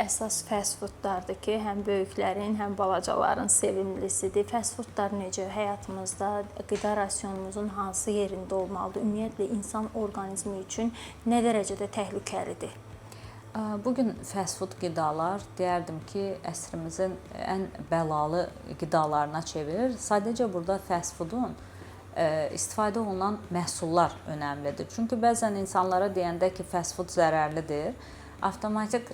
əsas fast foodlardır ki, həm böyüklərin, həm balacaların sevimlisidir. Fast foodlar necə həyatımızda, qida rasionumuzun hansı yerində olmalıdır? Ümumiyyətlə insan orqanizmi üçün nə dərəcədə təhlükəlidir? Bu gün fast food qidalar deyərdim ki, əsrimizin ən bəlalı qidalarına çevirir. Sadəcə burada fast foodun istifadə olunan məhsullar önəmlidir. Çünki bəzən insanlara deyəndə ki, fast food zərərlidir, avtomatik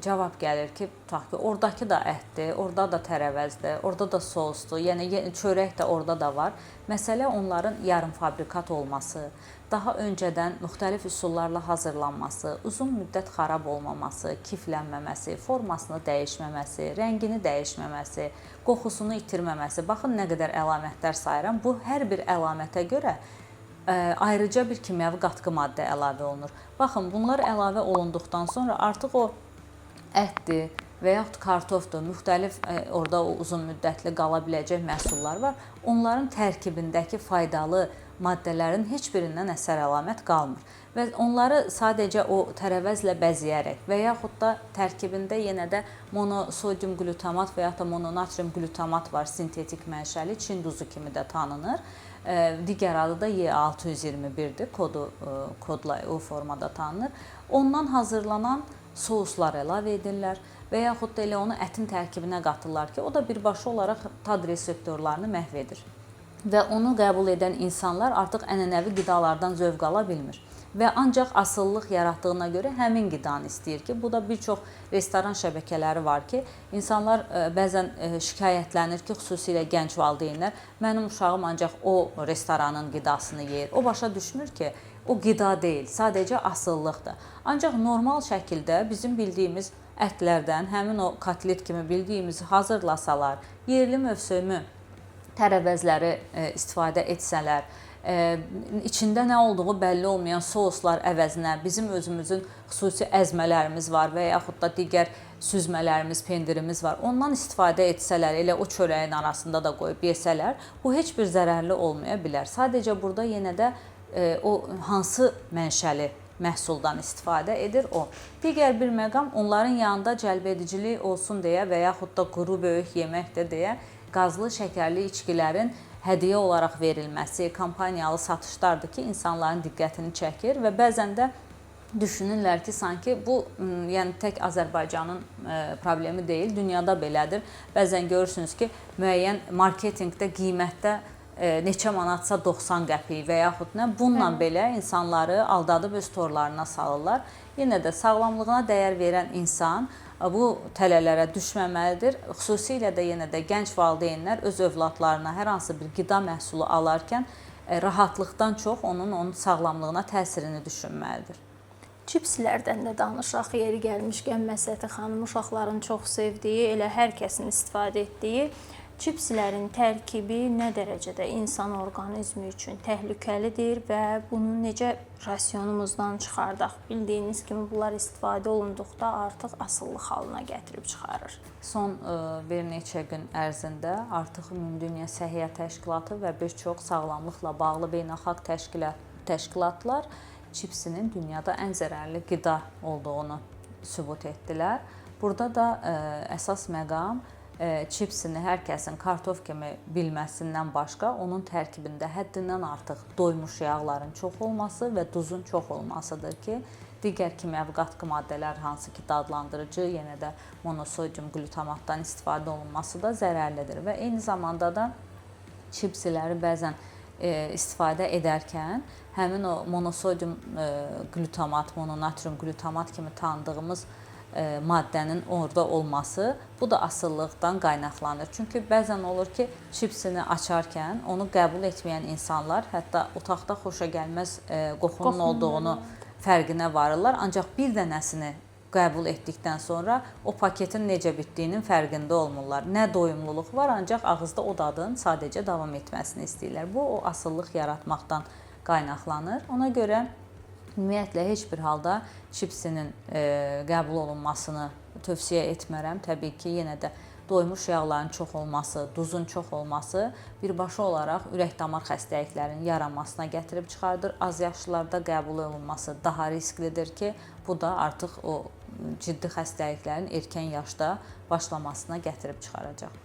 cavab gəlir ki, tutaq ki, oradakı da ətdir, orada da tərəvəzdir, orada da sosdur, yəni çörək də orada da var. Məsələ onların yarımfabrikat olması, daha öncədən müxtəlif üsullarla hazırlanması, uzun müddət xarab olmaması, kiflənməməsi, formasını dəyişməməsi, rəngini dəyişməməsi, qoxusunu itirməməsi. Baxın nə qədər əlamətlər sayıram. Bu hər bir əlamətə görə ayrıca bir kimyəvi qatqı maddə əlavə olunur. Baxın, bunlar əlavə olunduqdan sonra artıq o ətdir və yaxud kartofdur, müxtəlif orada o uzun müddətli qala biləcək məhsullar var. Onların tərkibindəki faydalı maddələrin heç birindən əsər əlamət qalmır. Və onları sadəcə o tərəvəzlə bəzəyərək və yaxud da tərkibində yenə də monosodium glutamat və yaxud da mononatrium glutamat var, sintetik mənşəli, Çin duzu kimi də tanınır. Digər adı da Y621-dir, kodla o formada tanınır. Ondan hazırlanan souslar əlavə edirlər və yaxud da elə onu ətin tərkibinə qatırlar ki, o da birbaşa olaraq tad reseptorlarını məhv edir. Və onu qəbul edən insanlar artıq ənənəvi qidalardan zövq ala bilmir. Və ancaq asıllıq yaratdığına görə həmin qidanı istəyir ki, bu da bir çox restoran şəbəkələri var ki, insanlar bəzən şikayətlənir ki, xüsusilə gənc valideynlər, mənim uşağım ancaq o restoranın qidasını yeyir. O başa düşmür ki, o qida deyil, sadəcə asıllıqdır. Ancaq normal şəkildə bizim bildiyimiz ətlərdən, həmin o kotlet kimi bildiyimizi hazırlasalar, yerli mövsümü tərəvəzləri istifadə etsələr, içində nə olduğu bəlli olmayan soslar əvəzinə bizim özümüzün xüsusi əzmələrimiz var və yaxud da digər süzmələrimiz, pendirimiz var. Ondan istifadə etsələr, elə o çörəyin arasında da qoyub yesələr, bu heç bir zərərli olmaya bilər. Sadəcə burada yenə də o hansı mənşəli məhsuldan istifadə edir o. Digər bir məqam onların yanında cəlbedicilik olsun deyə və yaxud da quru böyük yeməkdir deyə qazlı, şəkərli içkilərin hədiyyə olaraq verilməsi, kampaniyalı satışlardır ki, insanların diqqətini çəkir və bəzən də düşünürlər ki, sanki bu yəni tək Azərbaycanın problemi deyil, dünyada belədir. Bəzən görürsünüz ki, müəyyən marketinqdə qiymətdə neçə manatsa 90 qəpik və yaxud nə, bununla belə insanları aldadıb öz torlarına salırlar. Yenə də sağlamlığına dəyər verən insan bu tələlərə düşməməlidir. Xüsusilə də yenə də gənc valideynlər öz övladlarına hər hansı bir qida məhsulu alarkən rahatlıqdan çox onun sağlamlığına təsirini düşünməlidir. Çipslərdən də danışaq, yeri gəlmişkən Məsəti xanım, uşaqların çox sevdiyi, elə hər kəsin istifadə etdiyi çipslərin tərkibi nə dərəcədə insan orqanizmi üçün təhlükəlidir və bunu necə rasionumuzdan çıxardaq? Bildiyiniz kimi bunlar istifadə olunduqda artıq asıllıq halına gətirib çıxarır. Son bir neçə gün ərzində artıq Ümumdünya Səhiyyə Təşkilatı və bir çox sağlamlıqla bağlı beynəlxalq təşkilatlar çipsinin dünyada ən zərərli qida olduğunu sübut etdilər. Burada da əsas məqam çipsini hər kəsin kartof kimi bilməsindən başqa onun tərkibində həddindən artıq doymuş yağların çox olması və duzun çox olmasıdır ki, digər kimyəvi qatqı maddələr hansı ki dadlandırıcı, yenə də monosodium glutamatdan istifadə olunması da zərərlidir və eyni zamanda da çipsləri bəzən istifadə edərkən həmin o monosodium glutamat, mononatrium glutamat kimi tanıdığımız maddənin orada olması, bu da asıllıqdan qaynaqlanır. Çünki bəzən olur ki, çipsini açarkən onu qəbul etməyən insanlar hətta otaqda xoşagəlməz qoxunun olduğunu fərqinə varırlar. Ancaq bir dənəsini qəbul etdikdən sonra o paketin necə bitdiyinin fərqində olmurlar. Nə doyumluluq var, ancaq ağızda o dadın sadəcə davam etməsini istəyirlər. Bu, o asıllıq yaratmaqdan qaynaqlanır. Ona görə ümumiyyətlə heç bir halda çipsinin qəbul olunmasını tövsiyə etmərəm. Təbii ki, yenə də doymuş yağların çox olması, duzun çox olması birbaşa olaraq ürək-damar xəstəliklərinin yaranmasına gətirib çıxardır. Az yaşlılarda qəbul olunması daha risklidir ki, bu da artıq o ciddi xəstəliklərin erkən yaşda başlamasına gətirib çıxaracaq.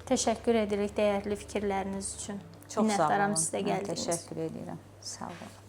Təşəkkür edirik dəyərli fikirləriniz üçün. Çox sağ olun. Minnətdaram sizə Mən gəldiyiniz. təşəkkür edirəm. Sağ olun.